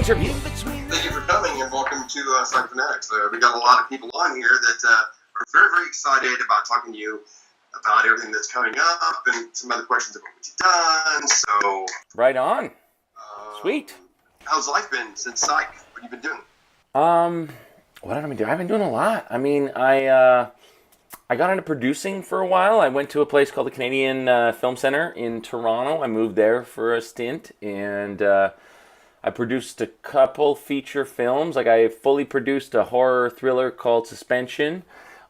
interview. Thank you for coming and welcome to Psych Fan-atics. We got a lot of people on here that are very, very excited about talking to you about everything that's coming up and some other questions about what you've done. So, right on. Sweet. How's life been since Psych? What have you been doing? What have I been doing? I've been doing a lot. I mean, I got into producing for a while. I went to a place called the Canadian Film Center in Toronto. I moved there for a stint, and I produced a couple feature films. Like, I fully produced a horror thriller called Suspension.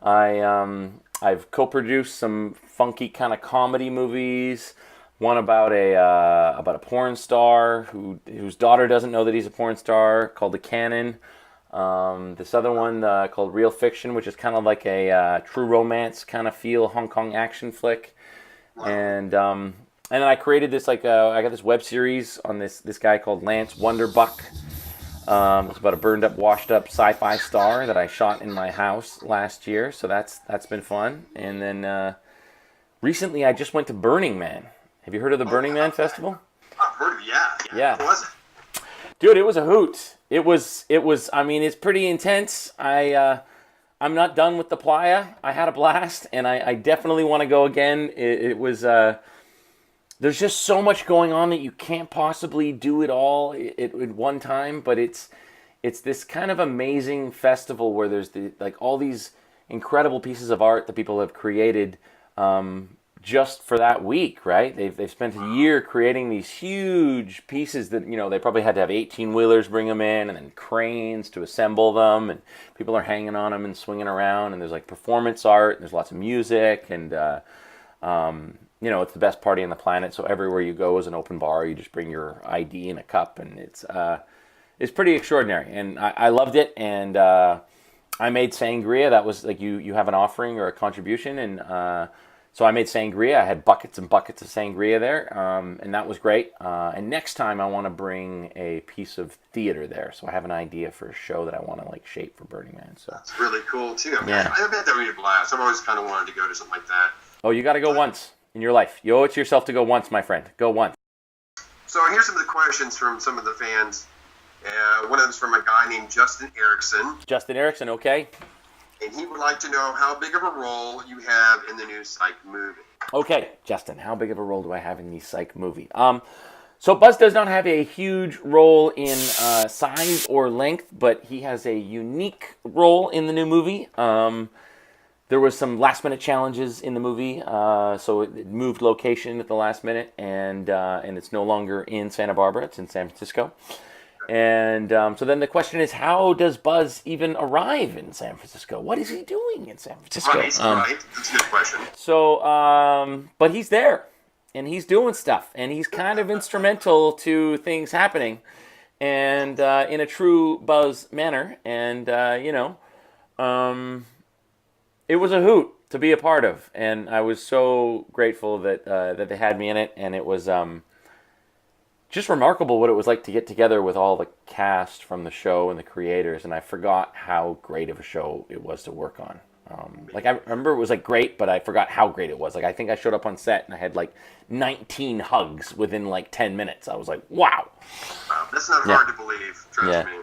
I've co-produced some funky kind of comedy movies. One about a porn star whose daughter doesn't know that he's a porn star, called The Canon. This other one called Real Fiction, which is kind of like a true romance kind of feel Hong Kong action flick. Wow. And then I created this I got this web series on this guy called Lance Wonderbuck. It's about a burned up, washed up sci-fi star that I shot in my house last year. So that's been fun. And then recently I just went to Burning Man. Have you heard of the Burning Man Festival? I've heard of it, yeah. How was it? Dude, it was a hoot. It was. I mean, it's pretty intense. I'm not done with the playa. I had a blast, and I definitely want to go again. It was. There's just so much going on that you can't possibly do it all at one time. But it's this kind of amazing festival where there's all these incredible pieces of art that people have created. Just for that week, right? They've spent a year creating these huge pieces that, they probably had to have 18-wheelers bring them in, and then cranes to assemble them, and people are hanging on them and swinging around, and there's like performance art, and there's lots of music, and it's the best party on the planet. So everywhere you go is an open bar. You just bring your ID and a cup, and it's pretty extraordinary, and I loved it. And I made sangria. That was like you have an offering or a contribution, and so I made sangria. I had buckets and buckets of sangria there, and that was great. And next time I want to bring a piece of theater there. So I have an idea for a show that I want to shape for Burning Man. So that's really cool too. I mean, yeah. I bet that would be a blast. I've always kind of wanted to go to something like that. Oh, you got to go once in your life. You owe it to yourself to go once, my friend. Go once. So here's some of the questions from some of the fans. One of them is from a guy named Justin Erickson. Justin Erickson, okay. And he would like to know how big of a role you have in the new Psych movie. Okay, Justin, how big of a role do I have in the Psych movie? So Buzz does not have a huge role in size or length, but he has a unique role in the new movie. There was some last-minute challenges in the movie, so it moved location at the last minute, and it's no longer in Santa Barbara. It's in San Francisco. And so then the question is, how does Buzz even arrive in San Francisco? What is he doing in San Francisco? Right. That's a good question. So, but he's there, and he's doing stuff, and he's kind of instrumental to things happening, and in a true Buzz manner. And, it was a hoot to be a part of, and I was so grateful that they had me in it, and it was just remarkable what it was like to get together with all the cast from the show and the creators, and I forgot how great of a show it was to work on. I remember it was great, but I forgot how great it was. I think I showed up on set and I had 19 hugs within 10 minutes. I was like, wow. Wow, that's not hard to believe, trust me.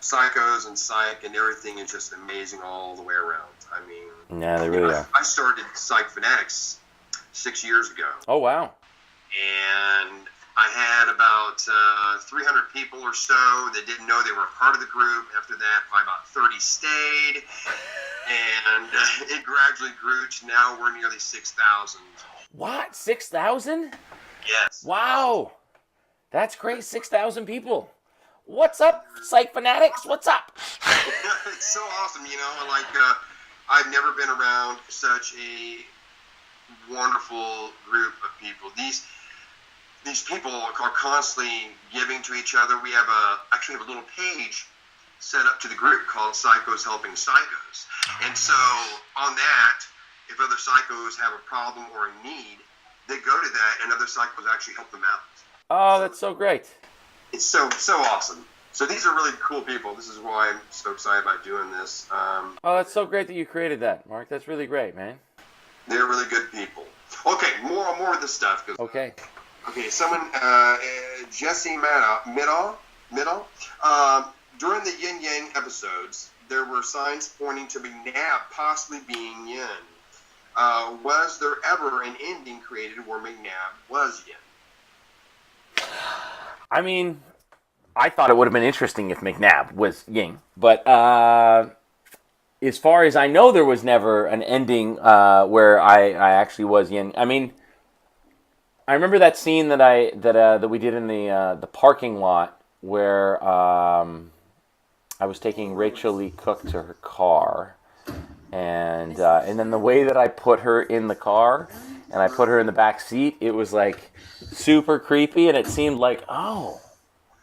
Psychos and Psych and everything is just amazing all the way around. I mean, yeah, they really are. I started Psych Fan-atics 6 years ago. Oh, wow. And I had about 300 people or so that didn't know they were a part of the group. After that, probably about 30 stayed. And it gradually grew to now we're nearly 6,000. What? 6,000? Yes. Wow. That's great. 6,000 people. What's up, Psych Fanatics? What's up? It's so awesome, I've never been around such a wonderful group of people. These people are constantly giving to each other. We have actually have a little page set up to the group called Psychos Helping Psychos. And so on that, if other psychos have a problem or a need, they go to that and other psychos actually help them out. Oh, that's so great. It's so awesome. So these are really cool people. This is why I'm so excited about doing this. Oh, that's so great that you created that, Mark. That's really great, man. They're really good people. Okay, more of the stuff. Okay. Okay, someone, Jesse Middaw Middle. During the Yin Yang episodes, there were signs pointing to McNabb possibly being Yin. Was there ever an ending created where McNabb was Yin? I mean, I thought it would have been interesting if McNabb was Yin, but as far as I know, there was never an ending where I actually was Yin. I mean, I remember that scene that we did in the parking lot where I was taking Rachel Lee Cook to her car, and then the way that I put her in the car and I put her in the back seat, it was like super creepy, and it seemed like, oh,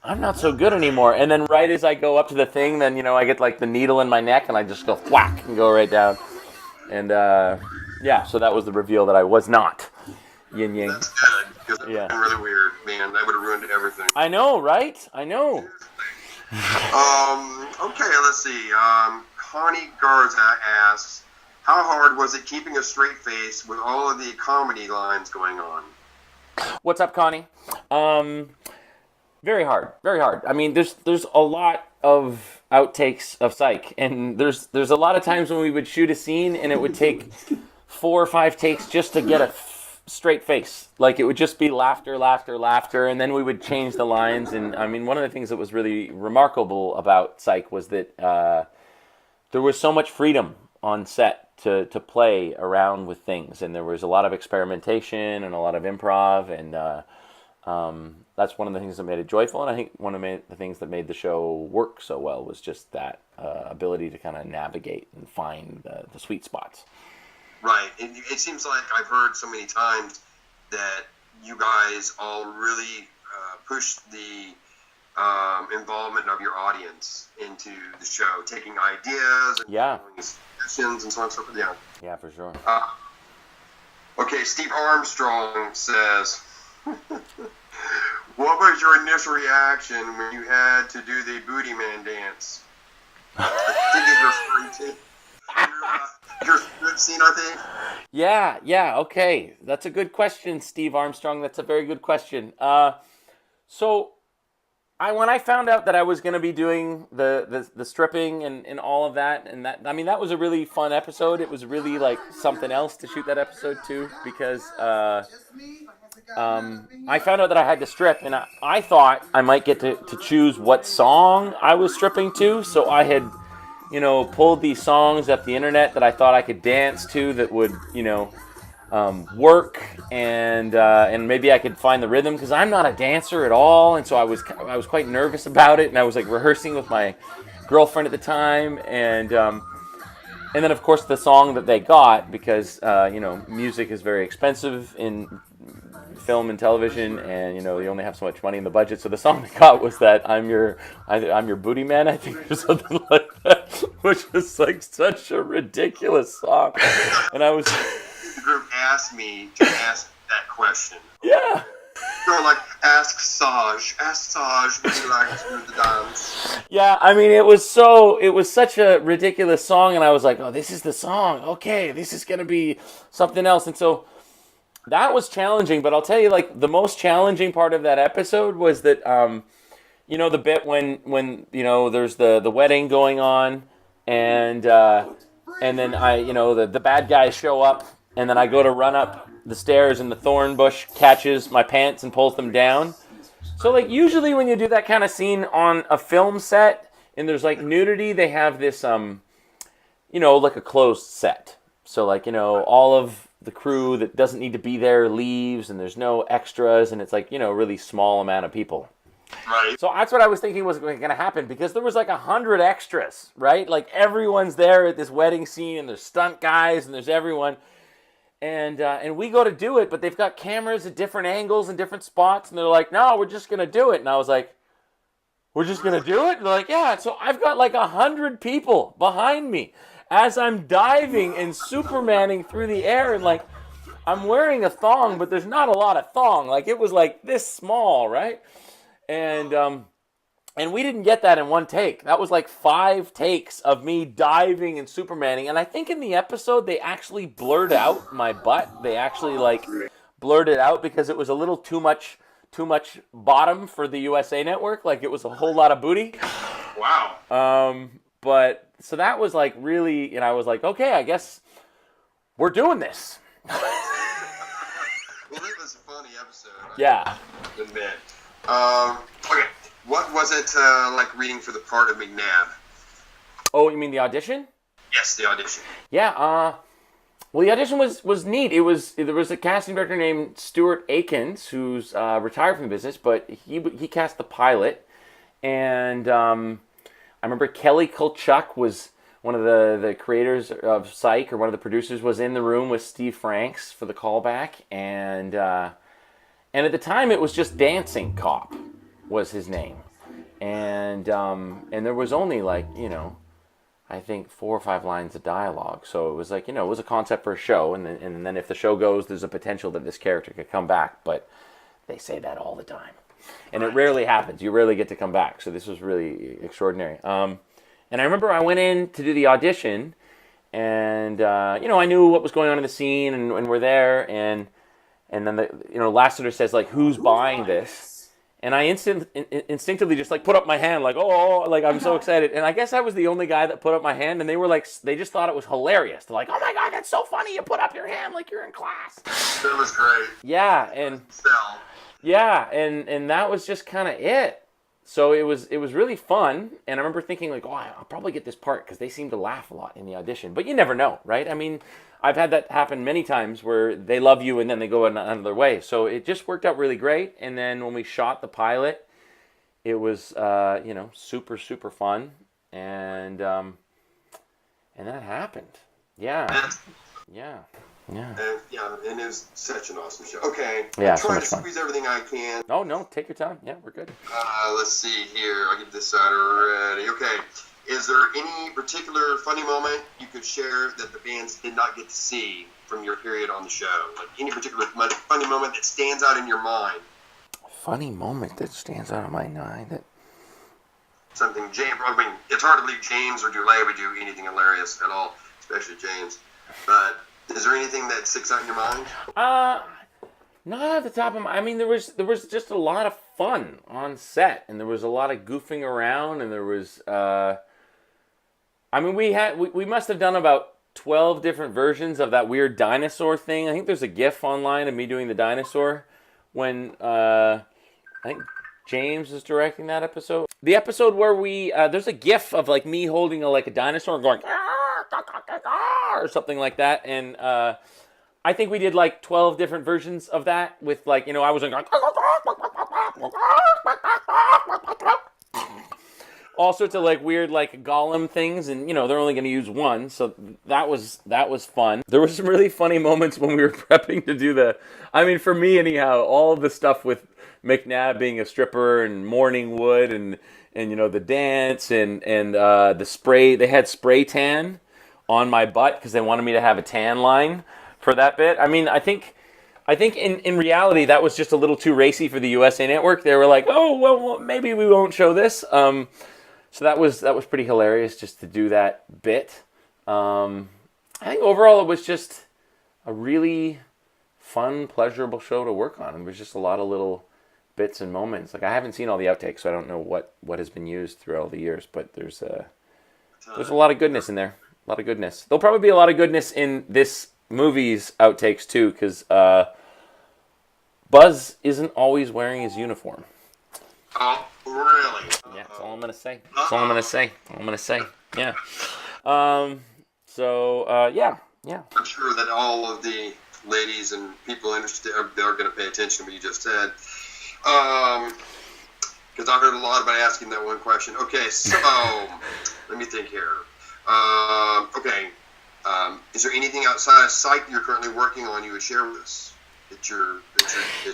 I'm not so good anymore. And then right as I go up to the thing, then, you know, I get like the needle in my neck and I just go whack and go right down. And yeah, so that was the reveal that I was not Yin Yang. That's good, because that would have been really weird, man. That would have ruined everything. I know, right? I know. Okay, let's see. Connie Garza asks, how hard was it keeping a straight face with all of the comedy lines going on? What's up, Connie? Very hard, very hard. I mean, there's a lot of outtakes of Psych, and there's a lot of times when we would shoot a scene and it would take 4 or 5 takes just to get a straight face. Like, it would just be laughter, laughter, laughter, and then we would change the lines. And I mean, one of the things that was really remarkable about Psych was that there was so much freedom on set to play around with things, and there was a lot of experimentation and a lot of improv, and that's one of the things that made it joyful. And I think one of the things that made the show work so well was just that ability to kind of navigate and find the sweet spots. Right. It seems like I've heard so many times that you guys all really push the involvement of your audience into the show, taking ideas and doing suggestions and so on and so forth. Yeah. Yeah, for sure. Okay, Steve Armstrong says, what was your initial reaction when you had to do the Booty Man dance? I think he's referring to your good scene, I think. Yeah, okay. That's a good question, Steve Armstrong. That's a very good question. So when I found out that I was going to be doing the stripping and all of that, and that, I mean, that was a really fun episode. It was really like something else to shoot that episode too, because I found out that I had to strip, and I thought I might get to choose what song I was stripping to. So I had, you know, pulled these songs off the internet that I thought I could dance to that would, you know, work, and maybe I could find the rhythm, because I'm not a dancer at all, and so I was quite nervous about it, and I was like rehearsing with my girlfriend at the time, and then of course the song that they got, because you know, music is very expensive in film and television, and you know, you only have so much money in the budget, so the song they got was that I'm your booty man, I think, or something like that, which was like such a ridiculous song, and I was. The group asked me to ask that question. Yeah. So like, ask Sage, would you like to do the dance? Yeah, I mean, it was such a ridiculous song, and I was like, oh, this is the song. Okay, this is gonna be something else, and so that was challenging. But I'll tell you, like, the most challenging part of that episode was that, you know, the bit when you know, there's the wedding going on, and then the bad guys show up. And then I go to run up the stairs, and the thorn bush catches my pants and pulls them down. So, like, usually when you do that kind of scene on a film set and there's, like, nudity, they have this, you know, like a closed set. So, like, you know, all of the crew that doesn't need to be there leaves, and there's no extras, and it's, like, you know, a really small amount of people. Right. So that's what I was thinking was going to happen, because there was like 100 extras, right? Like, everyone's there at this wedding scene, and there's stunt guys, and there's everyone. And we go to do it, but they've got cameras at different angles and different spots, and they're like, no, we're just going to do it. And I was like, we're just going to do it? And they're like, yeah. So I've got like 100 people behind me as I'm diving and Supermaning through the air, and like, I'm wearing a thong, but there's not a lot of thong. Like, it was like this small, right? And we didn't get that in one take. That was like 5 takes of me diving and Supermaning. And I think in the episode, they actually blurred out my butt. They actually, like, blurred it out because it was a little too much too much bottom for the USA Network. Like, it was a whole lot of booty. Wow. But so that was like really, and I was like, okay, I guess we're doing this. Well, it was a funny episode. Yeah. I admit. Okay. What was it like reading for the part of McNabb? Oh, you mean the audition? Yes, the audition. Yeah. Well, the audition was neat. There was a casting director named Stuart Akins who's retired from the business, but he cast the pilot, and I remember Kelly Kulchuk was one of the creators of Psych, or one of the producers, was in the room with Steve Franks for the callback, and at the time it was just Dancing Cop was his name, and there was only like, I think 4 or 5 lines of dialogue, so it was like, it was a concept for a show, and then if the show goes, there's a potential that this character could come back, but they say that all the time, and it rarely happens. You rarely get to come back, so this was really extraordinary. And I remember I went in to do the audition, and I knew what was going on in the scene, and we're there, and then the Lassiter says, like, who's buying this? And I instinctively just like put up my hand, like, oh, like I'm so excited. And I guess I was the only guy that put up my hand, and they were like, they just thought it was hilarious. They're like, oh my God, that's so funny, you put up your hand like you're in class. That was great. Yeah, and that was just kind of it. So it was really fun, and I remember thinking like, oh, I'll probably get this part because they seem to laugh a lot in the audition. But you never know, right? I mean, I've had that happen many times where they love you and then they go another way. So it just worked out really great. And then when we shot the pilot, it was super, super fun, and that happened. Yeah. And it was such an awesome show. Okay, yeah, I'm so trying much to fun. squeeze everything I can. Oh, no, take your time. Yeah, we're good. Let's see here. I'll get this out already. Okay. Is there any particular funny moment you could share that the fans did not get to see from your period on the show? Like any particular funny moment that stands out in your mind? Funny moment that stands out in my mind. Something James, I mean, it's hard to believe James or Dulé would do anything hilarious at all, especially James. But is there anything that sticks out in your mind? Not at the top of my... I mean, there was just a lot of fun on set, and there was a lot of goofing around, and there was... I mean, we must have done about 12 different versions of that weird dinosaur thing. I think there's a GIF online of me doing the dinosaur when I think James is directing that episode. The episode where we there's a GIF of like me holding a dinosaur and going or something like that, and I think we did like 12 different versions of that with like, I was going all sorts of like weird like Gollum things, and they're only going to use one, so that was fun. There were some really funny moments when we were prepping to do for me anyhow, all the stuff with McNabb being a stripper and Morningwood and the dance and the spray. They had spray tan on my butt because they wanted me to have a tan line for that bit. I mean, I think in reality that was just a little too racy for the USA Network. They were like, oh well, maybe we won't show this. So that was pretty hilarious just to do that bit. I think overall it was just a really fun, pleasurable show to work on. It was just a lot of little bits and moments. Like, I haven't seen all the outtakes, so I don't know what has been used through all the years, but there's a lot of goodness in there. A lot of goodness. There'll probably be a lot of goodness in this movie's outtakes too, because Buzz isn't always wearing his uniform. Oh, really? Yeah, that's all I'm gonna say. That's all I'm gonna say. Yeah. Yeah. I'm sure that all of the ladies and people interested are going to pay attention to what you just said. Because I heard a lot about asking that one question. Okay, so let me think here. Okay. Is there anything outside of Psych you're currently working on you would share with us?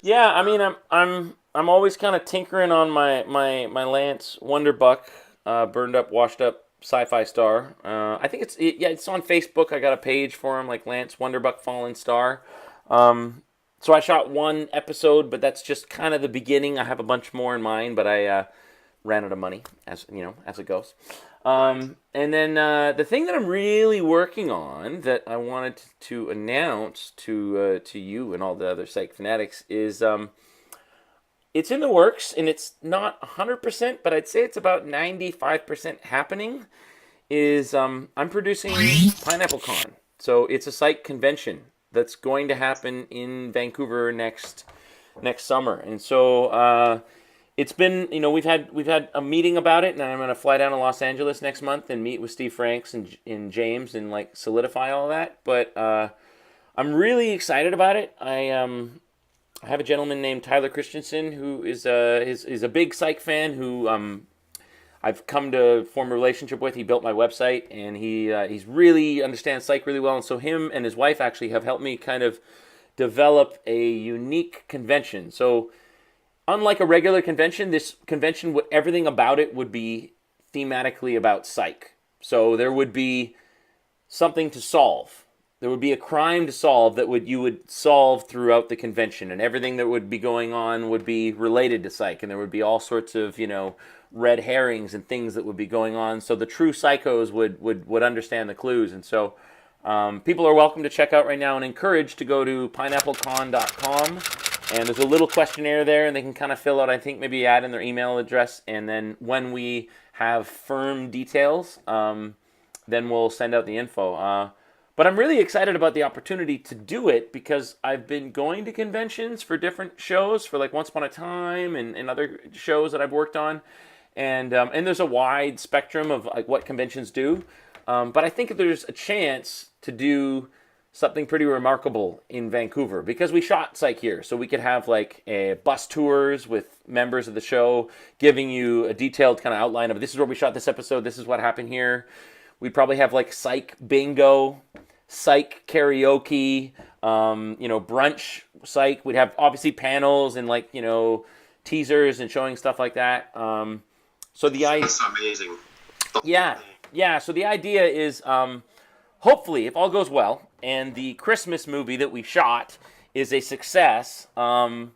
Yeah, I mean, I'm always kind of tinkering on my Lance Wonderbuck, burned up, washed up sci-fi star. I think it's on Facebook. I got a page for him, like Lance Wonderbuck Fallen Star. So I shot one episode, but that's just kind of the beginning. I have a bunch more in mind, but I ran out of money, as it goes. And then the thing that I'm really working on that I wanted to announce to you and all the other Psych Fanatics is it's in the works, and it's not 100%, but I'd say it's about 95% happening. Is I'm producing Pineapple Con, so it's a psych convention that's going to happen in Vancouver next summer, and so it's been, we've had a meeting about it, and I'm going to fly down to Los Angeles next month and meet with Steve Franks and James and like solidify all that. But I'm really excited about it. I have a gentleman named Tyler Christensen who is a big psych fan who I've come to form a relationship with. He built my website, and he's really understands psych really well. And so him and his wife actually have helped me kind of develop a unique convention. So unlike a regular convention, this convention, everything about it would be thematically about psych. So there would be something to solve. There would be a crime to solve that you would solve throughout the convention, and everything that would be going on would be related to psych, and there would be all sorts of, red herrings and things that would be going on. So the true psychos would understand the clues. And so people are welcome to check out right now and encouraged to go to pineapplecon.com. And there's a little questionnaire there, and they can kind of fill out, I think, maybe add in their email address. And then when we have firm details, then we'll send out the info. But I'm really excited about the opportunity to do it because I've been going to conventions for different shows, for like Once Upon a Time and other shows that I've worked on. And there's a wide spectrum of like what conventions do. But I think there's a chance to do something pretty remarkable in Vancouver because we shot Psych here. So we could have like bus tours with members of the show giving you a detailed kind of outline of this is where we shot this episode, this is what happened here. We'd probably have like Psych bingo, Psych karaoke, brunch Psych. We'd have obviously panels and like, teasers and showing stuff like that. So the idea, that's amazing. Yeah. So the idea is, hopefully, if all goes well, and the Christmas movie that we shot is a success, then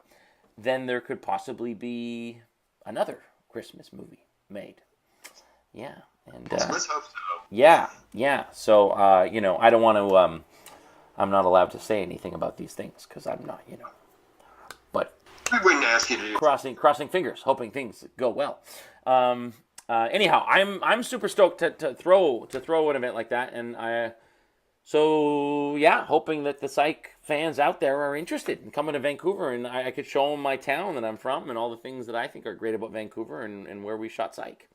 there could possibly be another Christmas movie made. Yeah, and let's hope so. Yeah. So I don't want to. I'm not allowed to say anything about these things because I'm not, But We wouldn't ask you to. crossing fingers, hoping things go well. Anyhow, I'm super stoked to throw an event like that, and hoping that the psych fans out there are interested in coming to Vancouver, and I could show them my town that I'm from and all the things that I think are great about Vancouver and where we shot Psych.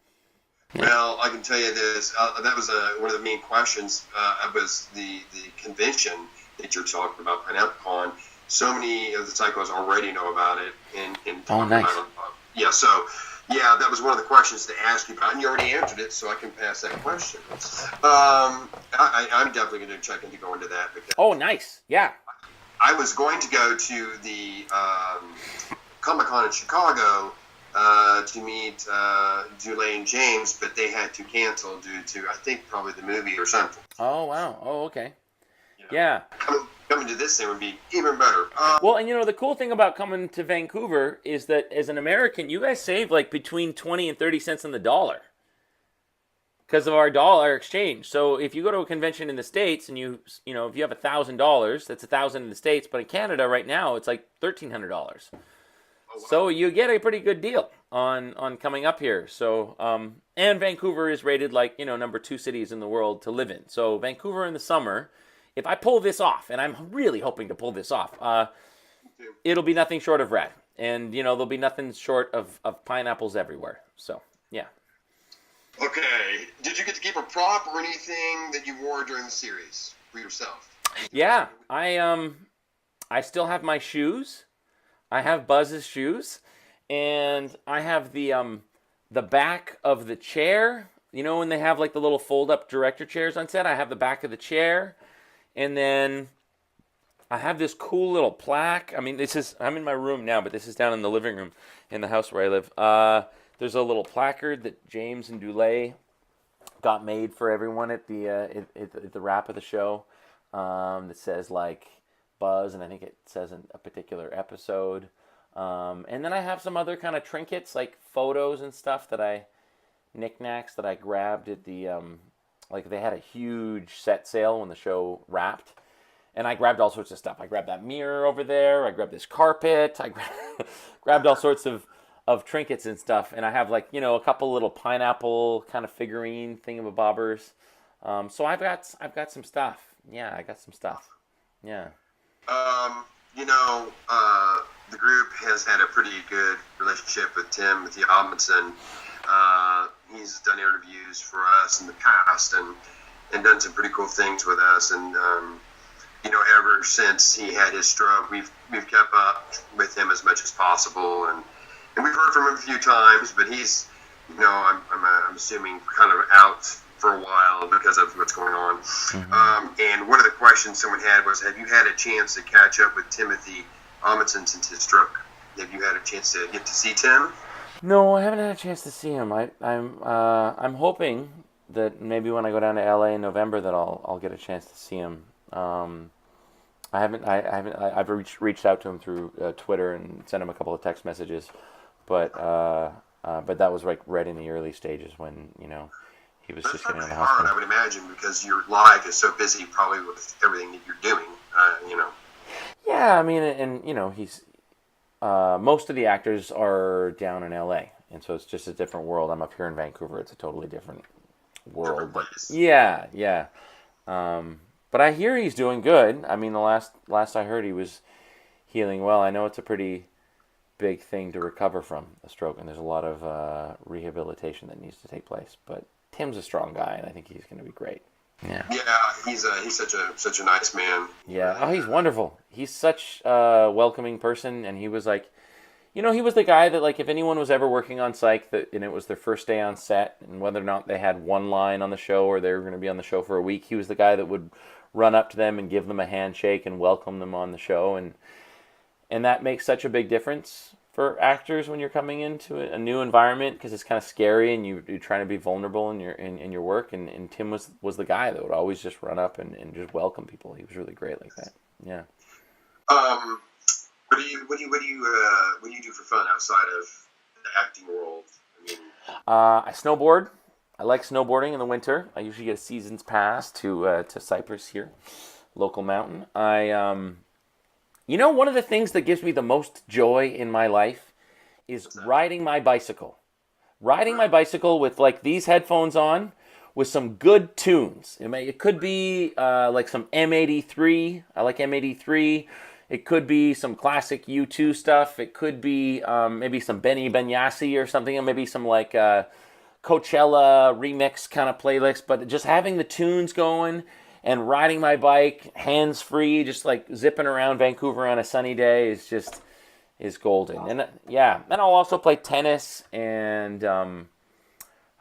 Well, I can tell you this. That was one of the main questions. Was the convention that you're talking about, Pineapple Con. So many of the psychos already know about it. Oh, nice. Yeah, so, that was one of the questions to ask you about, and you already answered it, so I can pass that question. I'm definitely going to check into going to that. Because oh, nice. Yeah. I was going to go to the Comic-Con in Chicago to meet Dulé and James, but they had to cancel due to, I think, probably the movie or something. Oh, wow. Oh, okay. Yeah. Coming to this thing would be even better. Well, and the cool thing about coming to Vancouver is that as an American, you guys save like between 20 and 30 cents on the dollar because of our dollar exchange. So if you go to a convention in the States and if you have $1,000, that's $1,000 in the States, but in Canada right now it's like $1,300. Oh, wow. So you get a pretty good deal on coming up here. So and Vancouver is rated like number 2 cities in the world to live in. So Vancouver in the summer. If I pull this off, and I'm really hoping to pull this off, it'll be nothing short of rad. And, there'll be nothing short of pineapples everywhere. So, yeah. Okay. Did you get to keep a prop or anything that you wore during the series for yourself? Yeah. I still have my shoes. I have Buzz's shoes. And I have the back of the chair. When they have like the little fold-up director chairs on set, I have the back of the chair. And then I have this cool little plaque. I mean, I'm in my room now, but this is down in the living room in the house where I live. There's a little placard that James and Dulé got made for everyone at the wrap of the show that says, like, Buzz, and I think it says in a particular episode. And then I have some other kind of trinkets, like photos and stuff knickknacks that I grabbed at the... Like they had a huge set sale when the show wrapped, And I grabbed all sorts of stuff. I grabbed that mirror over there. I grabbed this carpet. I grabbed all sorts of trinkets and stuff. And I have like, you know, a couple little pineapple kind of figurine thingamabobbers. So I've got some stuff. Yeah, I got some stuff. Yeah. You know, the group has had a pretty good relationship with Timothy Amundsen. He's done interviews for us in the past and done some pretty cool things with us. And you know, ever since he had his stroke, we've kept up with him as much as possible. And we've heard from him a few times, but he's, you know, I'm assuming kind of out for a while because of what's going on. Mm-hmm. And one of the questions someone had was, have you had a chance to catch up with Timothy Amundsen since his stroke? Have you had a chance to get to see Tim? No, I haven't had a chance to see him. I'm hoping that maybe when I go down to LA in November that I'll get a chance to see him. I've reached out to him through Twitter and sent him a couple of text messages, but that was like right in the early stages when, you know, he was just getting out of the hospital. Hard, I would imagine, because your life is so busy, probably with everything that you're doing. You know. Yeah, I mean, and you know, he's most of the actors are down in LA, and so it's just a different world. I'm up here in Vancouver; it's a totally different world. But yeah. But I hear he's doing good. I mean, the last I heard, he was healing well. I know it's a pretty big thing to recover from a stroke, and there's a lot of rehabilitation that needs to take place. But Tim's a strong guy, and I think he's going to be great. Yeah. Yeah, he's such a nice man. Yeah. Oh, he's wonderful. He's such a welcoming person, and he was like, you know, he was the guy that, like, if anyone was ever working on Psych and it was their first day on set, and whether or not they had one line on the show or they were going to be on the show for a week, he was the guy that would run up to them and give them a handshake and welcome them on the show, and that makes such a big difference for actors when you're coming into a new environment, because it's kind of scary and you're trying to be vulnerable in your work, and Tim was the guy that would always just run up and just welcome people. He was really great like that. Yeah. What do you do for fun outside of the acting world? I mean, I snowboard. I like snowboarding in the winter. I usually get a season's pass to Cypress here, local mountain. You know, one of the things that gives me the most joy in my life is riding my bicycle. Riding my bicycle with, like, these headphones on with some good tunes. It could be like some M83. I like M83. It could be some classic U2 stuff. It could be maybe some Benny Benassi or something, or maybe some like Coachella remix kind of playlist. But just having the tunes going and riding my bike, hands-free, just like zipping around Vancouver on a sunny day is golden. And yeah, then I'll also play tennis, and I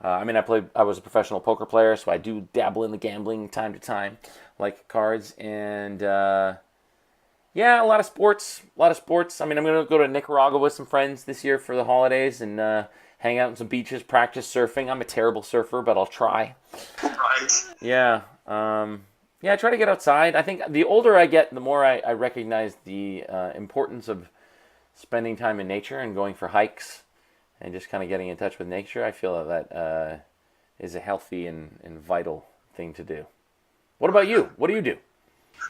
was a professional poker player, so I do dabble in the gambling time to time, like cards, and yeah, a lot of sports. I mean, I'm going to go to Nicaragua with some friends this year for the holidays and hang out on some beaches, practice surfing. I'm a terrible surfer, but I'll try. Right. Yeah. Yeah, I try to get outside. I think the older I get, the more I recognize the importance of spending time in nature and going for hikes and just kind of getting in touch with nature. I feel that is a healthy and vital thing to do. What about you? What do you do?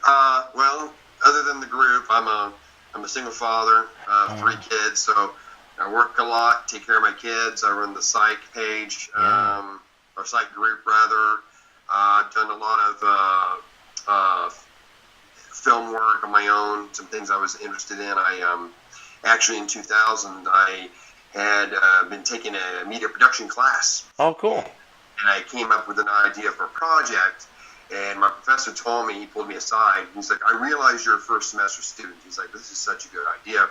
Well, other than the group, I'm a single father of 3 kids, so I work a lot, take care of my kids. I run the Psych page, or Psych group rather. I've done a lot of film work on my own, some things I was interested in. I actually in 2000 I had been taking a media production class. Oh, cool! And I came up with an idea for a project. And my professor told me, he pulled me aside, he's like, I realize you're a first semester student. He's like, this is such a good idea.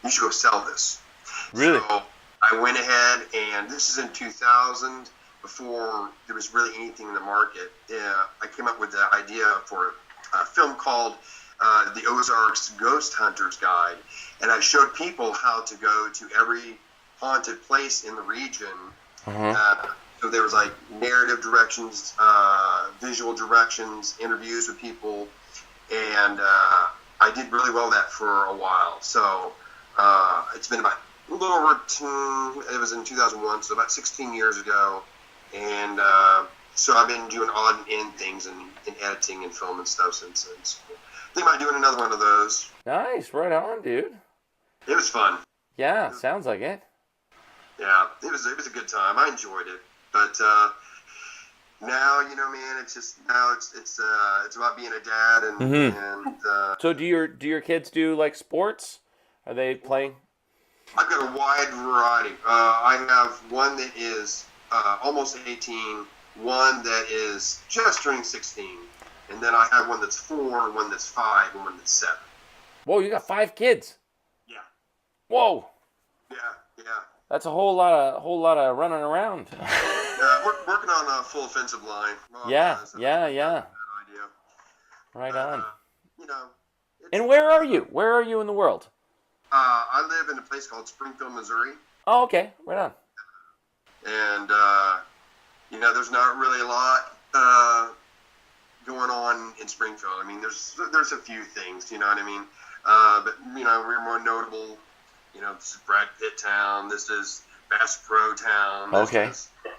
You should go sell this. Really? So I went ahead, and this is in 2000, before there was really anything in the market. I came up with the idea for a film called The Ozarks Ghost Hunter's Guide. And I showed people how to go to every haunted place in the region. So there was like narrative directions, visual directions, interviews with people, and I did really well with that for a while. So it's been about a little over it was in 2001, so about 16 years ago. And so I've been doing odd and end things in editing and film and stuff since. think about doing another one of those. Nice, right on, dude. It was fun. Yeah, sounds like it. Yeah, it was a good time. I enjoyed it, but now man, it's just now it's about being a dad and So do your kids do like sports? Are they playing? I've got a wide variety. I have one that is almost 18, one that is just turning 16, and then I have one that's 4, one that's 5, and one that's 7. Whoa, you got 5 kids. Yeah. Whoa. Yeah. That's a whole lot of running around. Working on a full offensive line. Yeah. Idea. Right on. And where are you? Where are you in the world? I live in a place called Springfield, Missouri. Oh, okay. Right on. And, there's not really a lot going on in Springfield. I mean, there's a few things, you know what I mean? But, we're more notable, this is Brad Pitt town, this is Bass Pro town, this is, that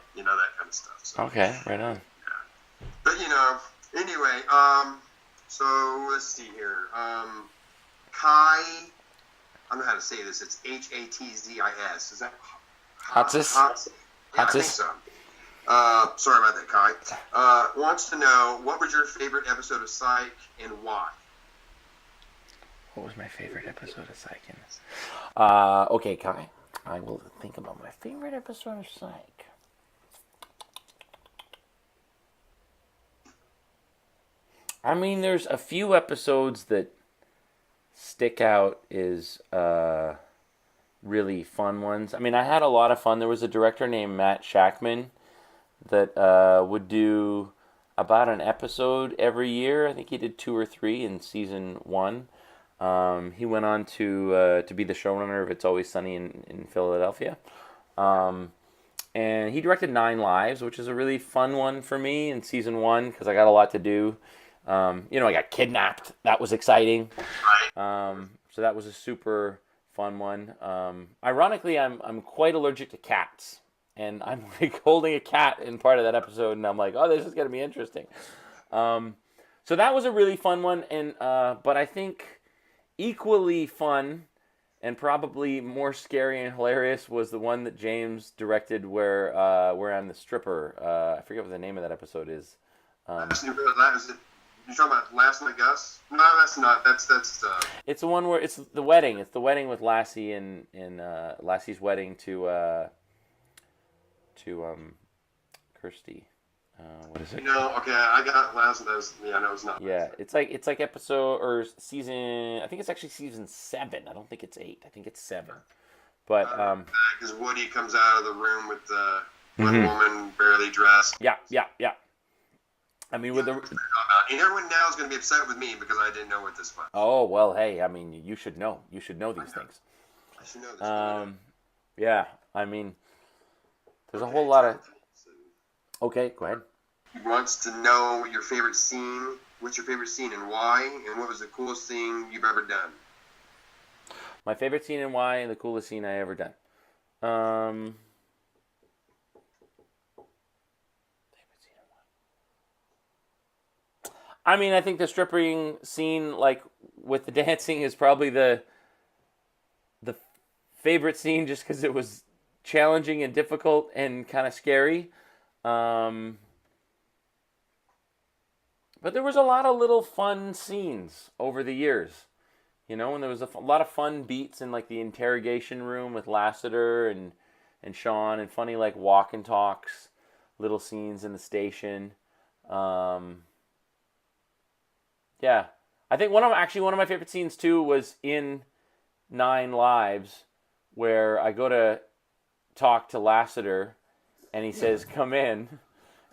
kind of stuff. So, okay, right on. Yeah. But, anyway, so let's see here. Kai, I don't know how to say this. It's Hatzis. Is that Hatzis? Yeah, I think so. Sorry about that, Kai. Wants to know, what was your favorite episode of Psych and why? What was my favorite episode of Psych? Okay, Kai. I will think about my favorite episode of Psych. I mean, there's a few episodes that stick out as really fun ones. I mean, I had a lot of fun. There was a director named Matt Shackman that would do about an episode every year. I think he did 2 or 3 in season 1. He went on to be the showrunner of It's Always Sunny in Philadelphia. And he directed 9 Lives, which is a really fun one for me in season 1 because I got a lot to do. I got kidnapped. That was exciting. So that was a super fun one. Ironically, I'm quite allergic to cats. And I'm like holding a cat in part of that episode. And I'm like, oh, this is going to be interesting. So that was a really fun one. And but I think equally fun and probably more scary and hilarious was the one that James directed where I'm the stripper. I forget what the name of that episode is. You're talking about Last Night Gus? No, that's not. That's. It's the one where it's the wedding. It's the wedding with Lassie and Lassie's wedding to Kirsty. What is it? Okay, I got Last Night. Yeah, no, it's not. Yeah, it's like episode or season. I think it's actually season 7. I don't think it's 8. I think it's 7. But because Woody comes out of the room with the woman barely dressed. Yeah. I mean, with the and everyone now is going to be upset with me because I didn't know what this was. Oh well, hey, I mean, you should know. You should know these things. I should know this. Yeah, I mean, there's a whole lot of. Okay, go ahead. He wants to know your favorite scene. What's your favorite scene and why? And what was the coolest thing you've ever done? My favorite scene and why, and the coolest scene I ever done. I mean, I think the stripping scene, like with the dancing, is probably the favorite scene, just because it was challenging and difficult and kind of scary. But there was a lot of little fun scenes over the years, and there was a lot of fun beats in like the interrogation room with Lassiter and Sean, and funny like walk and talks, little scenes in the station. Yeah, I think one of my favorite scenes too was in 9 Lives, where I go to talk to Lassiter, and he says, "Come in,"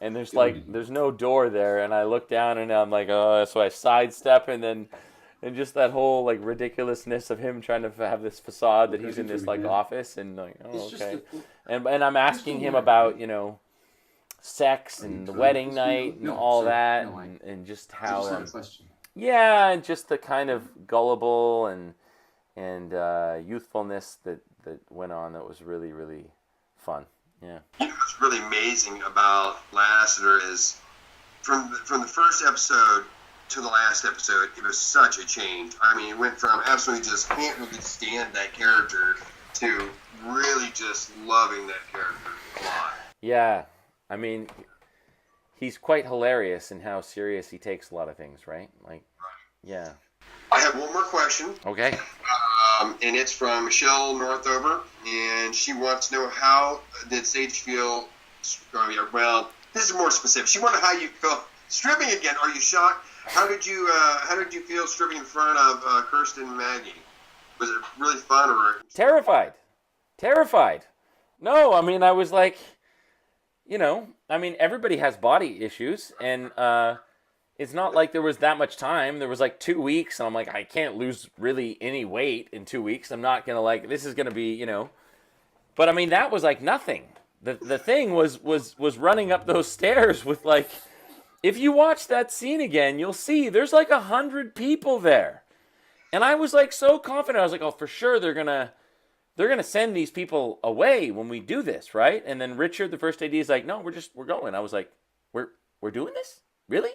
and there's no door there, and I look down and I'm like, oh, so I sidestep, and just that whole like ridiculousness of him trying to have this facade that he's in this like office, and like, oh, okay, and I'm asking him about sex and the wedding night and all that, and just how. Yeah, and just the kind of gullible and youthfulness that went on that was really, really fun. Yeah. What's really amazing about Lassiter is from the first episode, to the last episode, it was such a change. I mean, it went from absolutely just can't really stand that character to really just loving that character a lot. Yeah, I mean, he's quite hilarious in how serious he takes a lot of things, right? Like, yeah. I have one more question. Okay. And it's from Michelle Northover, and she wants to know, how did Sage feel? Well, this is more specific. She wondered how you felt stripping again. Are you shocked? How did you feel stripping in front of Kirsten and Maggie? Was it really fun or Terrified. No, I mean, I was like, I mean, everybody has body issues, and it's not like there was that much time. There was like 2 weeks, and I'm like, I can't lose really any weight in 2 weeks. I'm not gonna this is gonna be, But I mean, that was like nothing. The thing was running up those stairs with like, if you watch that scene again, you'll see there's like 100 people there, and I was like so confident. I was like, oh, for sure they're gonna send these people away when we do this, right? And then Richard, the first AD, is like, no, we're going. I was like, we're doing this, really?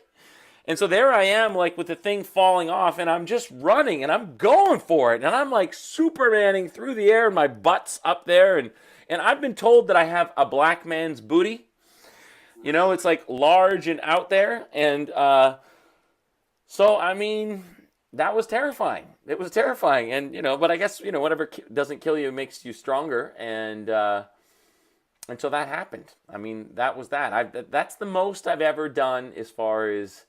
And so there I am, like, with the thing falling off, and I'm just running, and I'm going for it, and I'm like Supermaning through the air, and my butt's up there, and I've been told that I have a black man's booty. It's like large and out there, and so I mean, that was terrifying. It was terrifying, and but I guess whatever doesn't kill you makes you stronger, and so that happened. I mean, that was that. That's the most I've ever done as far as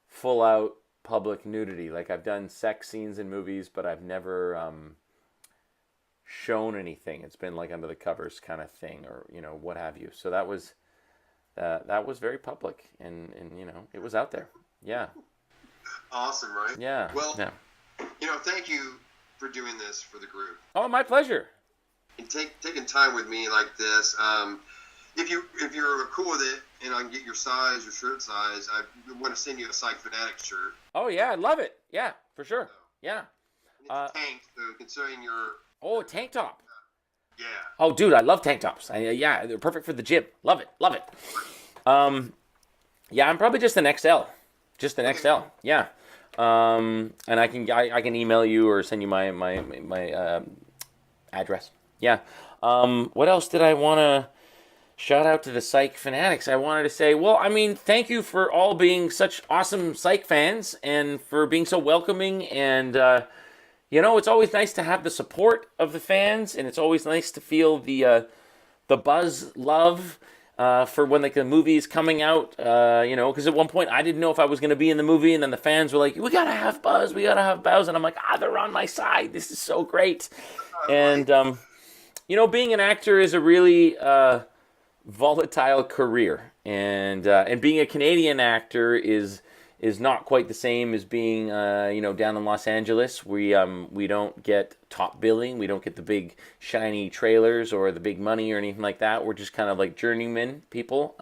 full out public nudity. Like, I've done sex scenes in movies, but I've never shown anything. It's been like under the covers kind of thing, or what have you. So that was very public, and it was out there. Yeah. Awesome, right? Yeah. Well, yeah. Thank you for doing this for the group. Oh, my pleasure. And taking time with me like this. If you're cool with it, and I can get your size, your shirt size, I want to send you a Psych Fan-atics shirt. Oh yeah, I'd love it. Yeah, for sure. Yeah. It's a tank, so considering your... Oh, a tank top. Yeah. Oh, dude, I love tank tops. Yeah, they're perfect for the gym. Love it. Yeah, I'm probably just an XL. Just an XL. Yeah. And I can email you or send you my address. Yeah. What else did I want to shout out to the Psych Fanatics? I wanted to say, well, I mean, thank you for all being such awesome Psych fans and for being so welcoming. And, it's always nice to have the support of the fans, and it's always nice to feel the buzz, love, for when the movie is coming out, because at one point I didn't know if I was going to be in the movie, and then the fans were like, we got to have buzz, and I'm like, they're on my side, this is so great. And, being an actor is a really volatile career, and being a Canadian actor is not quite the same as being down in Los Angeles. We don't get top billing, we don't get the big shiny trailers or the big money or anything like that. We're just kind of like journeyman people,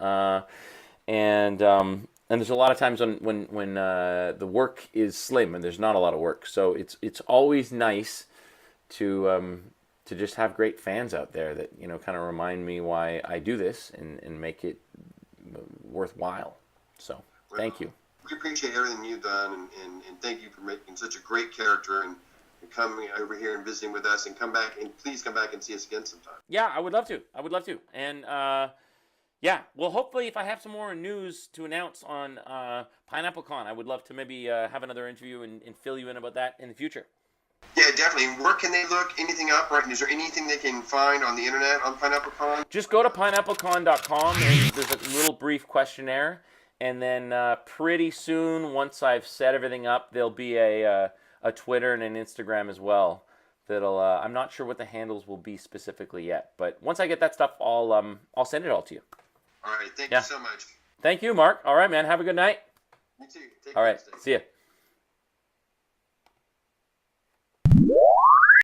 and there's a lot of times when the work is slim and there's not a lot of work. So it's always nice to just have great fans out there that kind of remind me why I do this and make it worthwhile. So thank you. We appreciate everything you've done, and thank you for making such a great character and coming over here and visiting with us, and please come back and see us again sometime. Yeah, I would love to. And well, hopefully if I have some more news to announce on Pineapple Con, I would love to maybe have another interview and fill you in about that in the future. Yeah, definitely. Where can they look anything up? Right? Is there anything they can find on the internet on Pineapple Con? Just go to pineapplecon.com, and there's a little brief questionnaire. And then pretty soon, once I've set everything up, there'll be a Twitter and an Instagram as well. That'll I'm not sure what the handles will be specifically yet, but once I get that stuff, I'll send it all to you. All right, thank you so much. Thank you, Mark. All right, man. Have a good night. You too. All right, see ya.